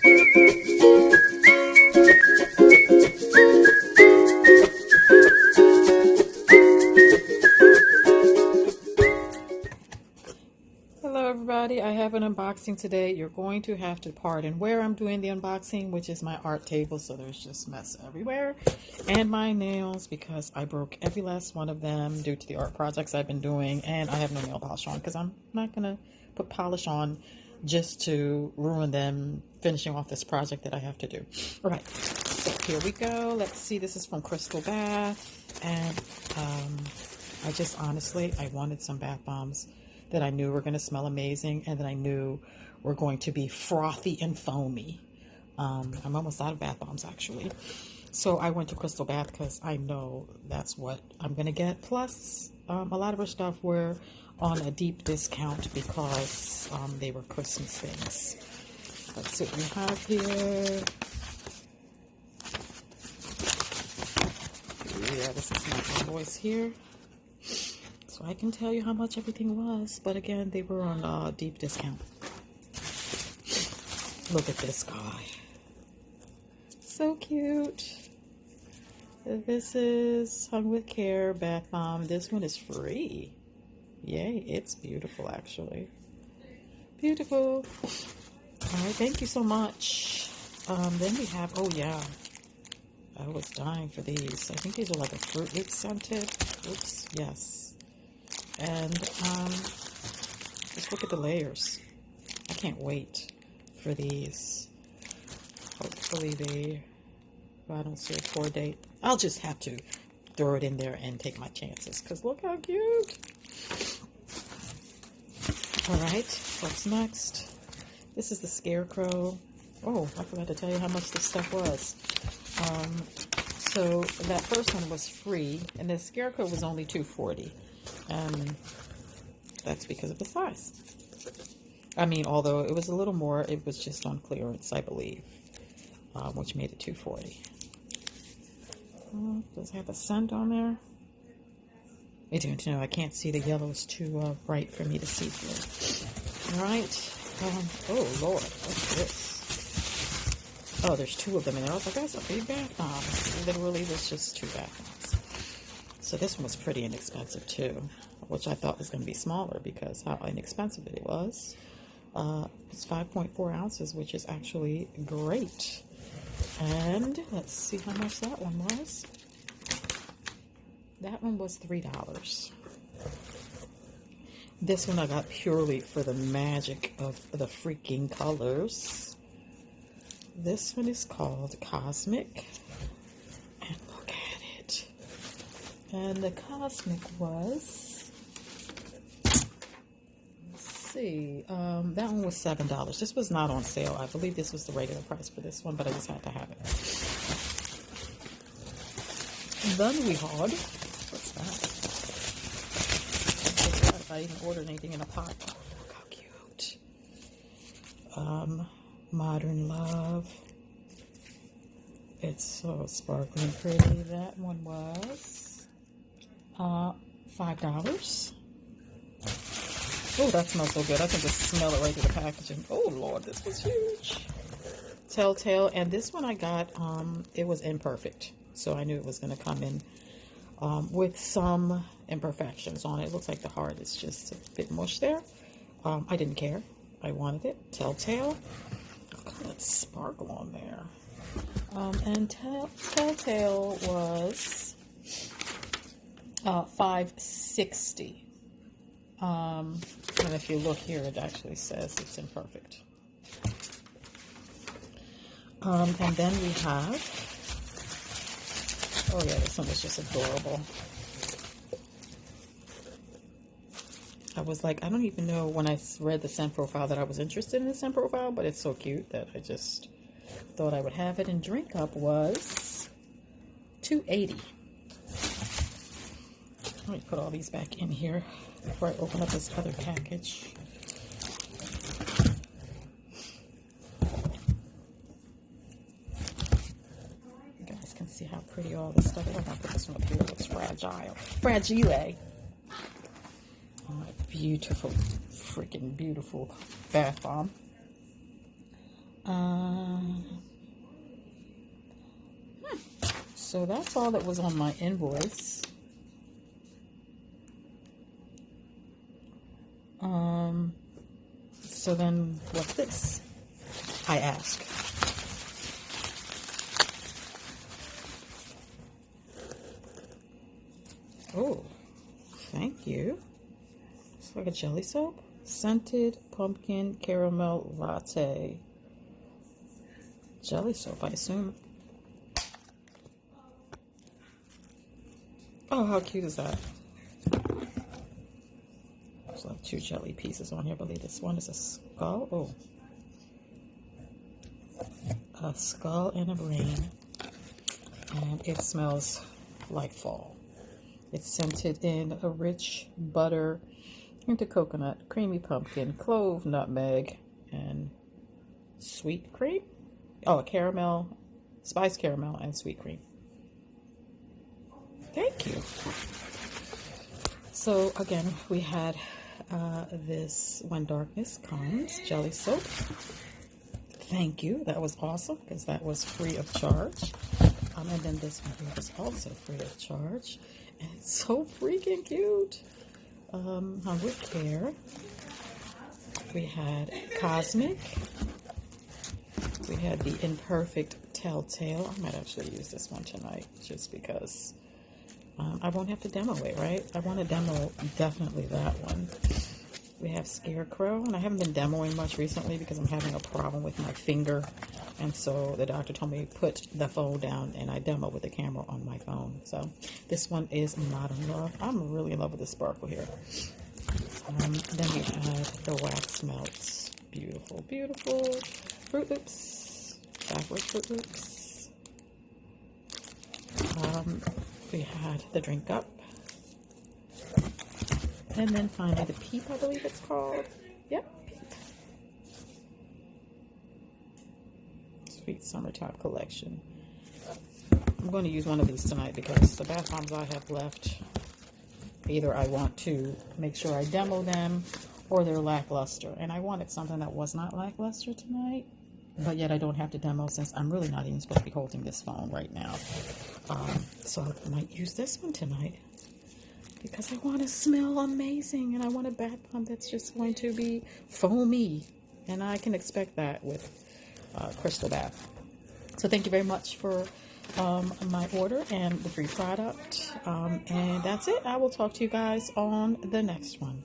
Hello everybody, I have an unboxing today. You're going to have to pardon where I'm doing the unboxing, which is my art table, so there's just mess everywhere, and my nails because I broke every last one of them due to the art projects I've been doing, and I have no nail polish on because I'm not gonna put polish on just to ruin them finishing off this project that I have to do. All right, so here we go. Let's see, this is from Krystal Bath, and I just honestly, I wanted some bath bombs that I knew were going to smell amazing and that I knew were going to be frothy and foamy. I'm almost out of bath bombs actually. So I went to Krystal Bath because I know that's what I'm going to get. Plus, a lot of her stuff were on a deep discount because they were Christmas things. Let's see what we have here. Yeah, this is my invoice here. So I can tell you how much everything was, but again, they were on deep discount. Look at this guy. So cute. This is Hung with Care bath bomb. This one is free. Yay, it's beautiful actually. Beautiful. All right, thank you so much. Then we have, oh yeah, I was dying for these. I think these are like a fruit leaf scented. Oops, yes. And just look at the layers. I can't wait for these. Hopefully I don't see a pour date. I'll just have to throw it in there and take my chances because look how cute. All right, what's next? This is the Scarecrow. Oh, I forgot to tell you how much this stuff was. So that first one was free, and the Scarecrow was only $2.40. That's because of the size. I mean, although it was a little more, it was just on clearance, I believe, which made it $2.40. Does it have the scent on there? I don't know. I can't see. The yellow is too bright for me to see through. All right. Oh, Lord. What's this? Oh, there's two of them in there. I was like, that's a big bath bomb. Literally, there's just two bath bombs. So this one was pretty inexpensive too, which I thought was going to be smaller because how inexpensive it was. It's 5.4 ounces, which is actually great. And let's see how much that one was. That one was $3. This one I got purely for the magic of the freaking colors. This one is called Cosmic. And look at it. And the Cosmic was, let's see, that one was $7. This was not on sale. I believe this was the regular price for this one, but I just had to have it. And then we had, what's that? I forgot if I even ordered anything in a pot. Oh, look how cute. Modern Love. It's so sparkling pretty. That one was $5. Oh, that smells so good. I can just smell it right through the packaging. Oh, Lord, this was huge. Telltale. And this one I got, it was imperfect. So I knew it was going to come in with some imperfections on it. It looks like the heart is just a bit mush there. I didn't care. I wanted it. Telltale. Look at that sparkle on there. And Telltale was $5.60. And if you look here, it actually says it's imperfect. And then we have, oh yeah, this one was just adorable. I was like, I don't even know when I read the scent profile that I was interested in the scent profile, but it's so cute that I just thought I would have it. And Drink Up was $2.80. Let me put all these back in here before I open up this other package. You guys can see how pretty all this stuff is. I'm gonna put this one up here. It looks fragile. Fragile. Beautiful, freaking beautiful bath bomb. So that's all that was on my invoice. So then what's this? I ask. Oh, thank you. It's like a jelly soap. Scented pumpkin caramel latte. Jelly soap, I assume. Oh, how cute is that? There's like 2 jelly pieces on here. I believe this one is a skull. Oh. A skull and a brain. And it smells like fall. It's scented in a rich butter, into coconut, creamy pumpkin, clove, nutmeg, and sweet cream. Oh, a caramel, spiced caramel, and sweet cream. Thank you. So again, we had this When Darkness Comes jelly soap. Thank you. That was awesome because that was free of charge. And then this one here was also free of charge. And it's so freaking cute. With care. We had Cosmic. We had the Imperfect Telltale. I might actually use this one tonight just because I won't have to demo it, right? I want to demo definitely that one. We have Scarecrow, and I haven't been demoing much recently because I'm having a problem with my finger. And so the doctor told me put the phone down and I demo with the camera on my phone. So this one is Not in Love. I'm really in love with the sparkle here. Then we have the Wax Melts. Beautiful, beautiful. Fruit Loops. Backwards Fruit Loops. We had the Drink Up. And then finally the Peep, I believe it's called. Yep, Peep. Sweet Summertime Collection. I'm going to use one of these tonight because the bath bombs I have left, either I want to make sure I demo them or they're lackluster. And I wanted something that was not lackluster tonight, but yet I don't have to demo since I'm really not even supposed to be holding this phone right now. So I might use this one tonight because I want to smell amazing and I want a bath bomb that's just going to be foamy. And I can expect that with Krystal Bath. So thank you very much for my order and the free product. And that's it. I will talk to you guys on the next one.